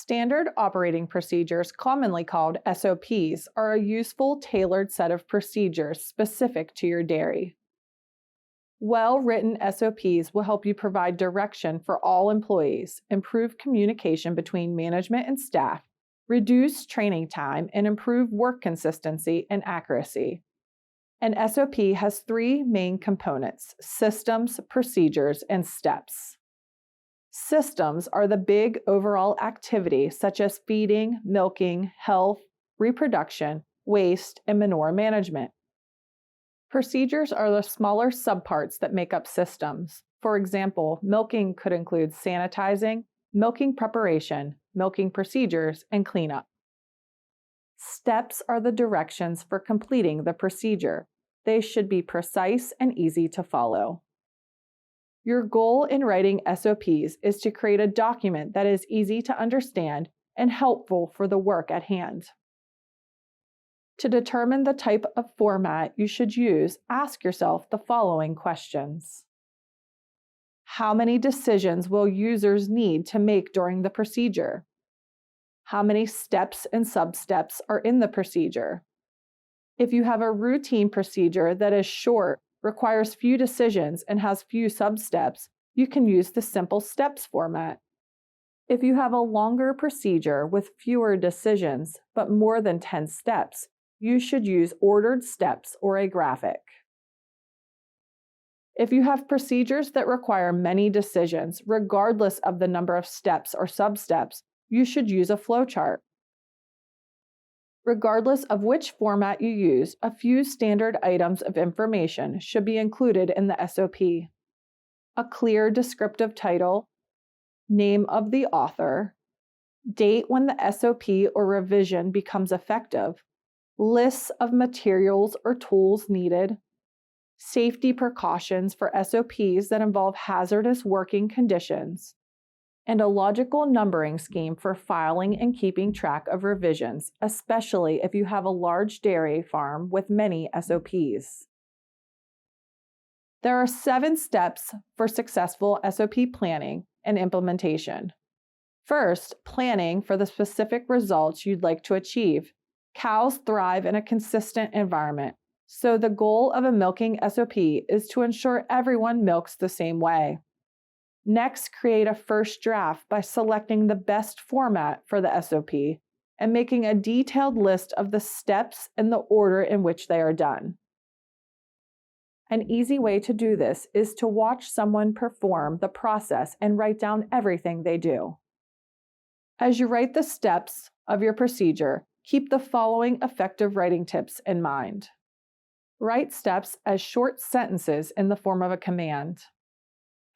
Standard operating procedures, commonly called SOPs, are a useful, tailored set of procedures specific to your dairy. Well-written SOPs will help you provide direction for all employees, improve communication between management and staff, reduce training time, and improve work consistency and accuracy. An SOP has three main components: systems, procedures, and steps. Systems are the big overall activity such as feeding, milking, health, reproduction, waste, and manure management. Procedures are the smaller subparts that make up systems. For example, milking could include sanitizing, milking preparation, milking procedures, and cleanup. Steps are the directions for completing the procedure. They should be precise and easy to follow. Your goal in writing SOPs is to create a document that is easy to understand and helpful for the work at hand. To determine the type of format you should use, ask yourself the following questions. How many decisions will users need to make during the procedure? How many steps and sub-steps are in the procedure? If you have a routine procedure that is short, requires few decisions, and has few sub-steps, you can use the simple steps format. If you have a longer procedure with fewer decisions, but more than 10 steps, you should use ordered steps or a graphic. If you have procedures that require many decisions, regardless of the number of steps or sub-steps, you should use a flowchart. Regardless of which format you use, a few standard items of information should be included in the SOP. A clear descriptive title, name of the author, date when the SOP or revision becomes effective, lists of materials or tools needed, safety precautions for SOPs that involve hazardous working conditions, and a logical numbering scheme for filing and keeping track of revisions, especially if you have a large dairy farm with many SOPs. There are 7 steps for successful SOP planning and implementation. First, planning for the specific results you'd like to achieve. Cows thrive in a consistent environment, so the goal of a milking SOP is to ensure everyone milks the same way. Next, create a first draft by selecting the best format for the SOP and making a detailed list of the steps and the order in which they are done. An easy way to do this is to watch someone perform the process and write down everything they do. As you write the steps of your procedure, keep the following effective writing tips in mind. Write steps as short sentences in the form of a command.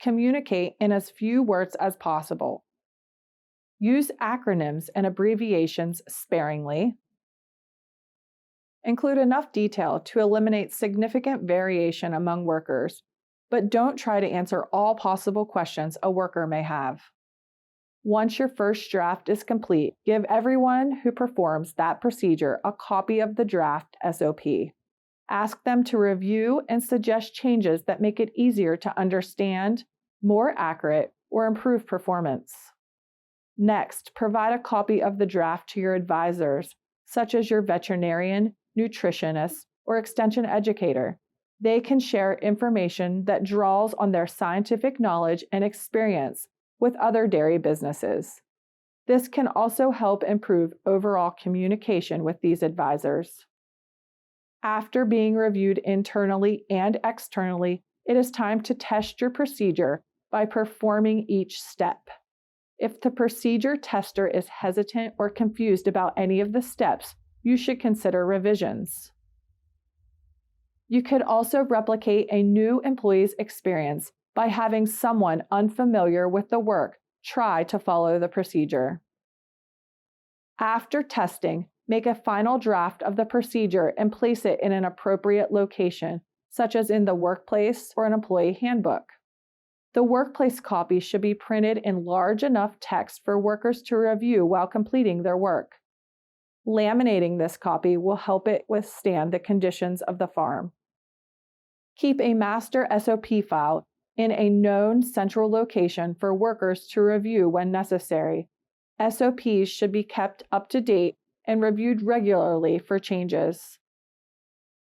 Communicate in as few words as possible. Use acronyms and abbreviations sparingly. Include enough detail to eliminate significant variation among workers, but don't try to answer all possible questions a worker may have. Once your first draft is complete, give everyone who performs that procedure a copy of the draft SOP. Ask them to review and suggest changes that make it easier to understand, more accurate, or improve performance. Next, provide a copy of the draft to your advisors, such as your veterinarian, nutritionist, or extension educator. They can share information that draws on their scientific knowledge and experience with other dairy businesses. This can also help improve overall communication with these advisors. After being reviewed internally and externally, it is time to test your procedure by performing each step. If the procedure tester is hesitant or confused about any of the steps, you should consider revisions. You could also replicate a new employee's experience by having someone unfamiliar with the work try to follow the procedure. After testing, make a final draft of the procedure and place it in an appropriate location, such as in the workplace or an employee handbook. The workplace copy should be printed in large enough text for workers to review while completing their work. Laminating this copy will help it withstand the conditions of the farm. Keep a master SOP file in a known central location for workers to review when necessary. SOPs should be kept up to date and reviewed regularly for changes.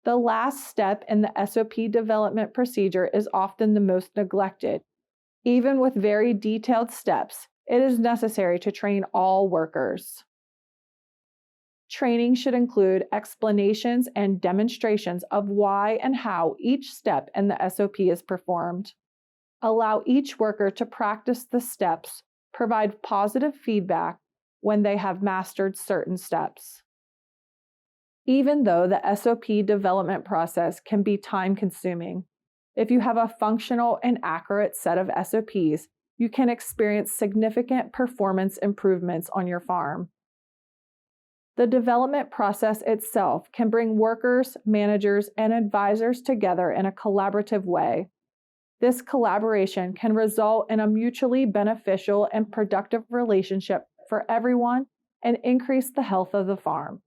The last step in the SOP development procedure is often the most neglected. Even with very detailed steps, it is necessary to train all workers. Training should include explanations and demonstrations of why and how each step in the SOP is performed. Allow each worker to practice the steps, provide positive feedback when they have mastered certain steps. Even though the SOP development process can be time-consuming, if you have a functional and accurate set of SOPs, you can experience significant performance improvements on your farm. The development process itself can bring workers, managers, and advisors together in a collaborative way. This collaboration can result in a mutually beneficial and productive relationship for everyone and increase the health of the farm.